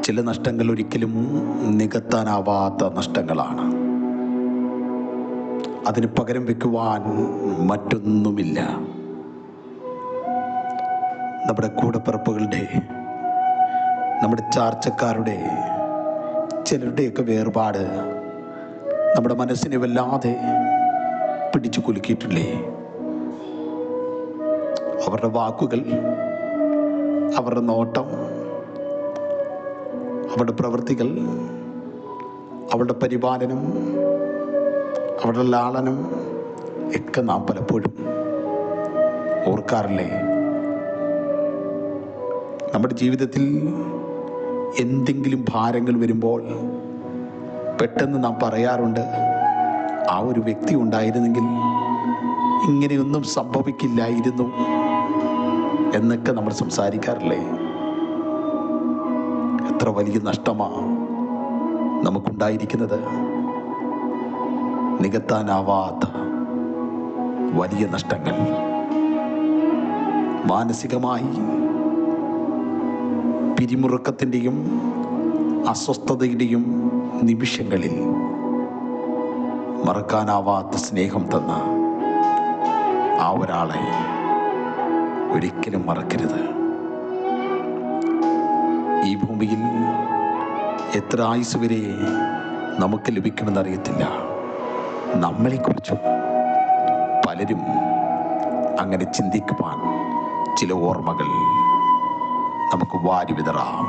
ചില നഷ്ടങ്ങൾ ഒരിക്കലും നികത്താനാവാത്ത നഷ്ടങ്ങളാണ്. അതിന് പകരം വെക്കുവാൻ മറ്റൊന്നുമില്ല. നമ്മുടെ കൂടപ്പിറപ്പുകളുടെ, നമ്മുടെ ചാർച്ചക്കാരുടെ, ചിലരുടെയൊക്കെ വേർപാട് നമ്മുടെ മനസ്സിനെ വല്ലാതെ പിടിച്ചു കുലുക്കിയിട്ടില്ലേ? അവരുടെ വാക്കുകൾ, അവരുടെ നോട്ടം, അവരുടെ പ്രവൃത്തികൾ, അവരുടെ പരിപാലനം, അവരുടെ ലാളനം ഒക്കെ നാം പലപ്പോഴും ഓർക്കാറില്ലേ? നമ്മുടെ ജീവിതത്തിൽ എന്തെങ്കിലും ഭാരങ്ങൾ വരുമ്പോൾ പെട്ടെന്ന് നാം പറയാറുണ്ട്, ആ ഒരു വ്യക്തി ഉണ്ടായിരുന്നെങ്കിൽ ഇങ്ങനെയൊന്നും സംഭവിക്കില്ലായിരുന്നു എന്നൊക്കെ നമ്മൾ സംസാരിക്കാറില്ലേ? എത്ര വലിയ നഷ്ടമാണ് നമുക്കുണ്ടായിരിക്കുന്നത്. നികത്താനാവാത്ത വലിയ നഷ്ടങ്ങൾ. മാനസികമായി പിരിമുറുക്കത്തിൻ്റെയും അസ്വസ്ഥതയുടെയും നിമിഷങ്ങളിൽ മറക്കാനാവാത്ത സ്നേഹം തന്ന ആ ഒരാളെ ഒരിക്കലും മറക്കരുത്. ഈ ഭൂമിയിൽ എത്ര ആയുസ് വരെ നമുക്ക് ലഭിക്കുമെന്നറിയത്തില്ല. നമ്മളെക്കുറിച്ചും പലരും അങ്ങനെ ചിന്തിക്കുവാൻ ചില ഓർമ്മകൾ നമുക്ക് വാരി വിതറാം.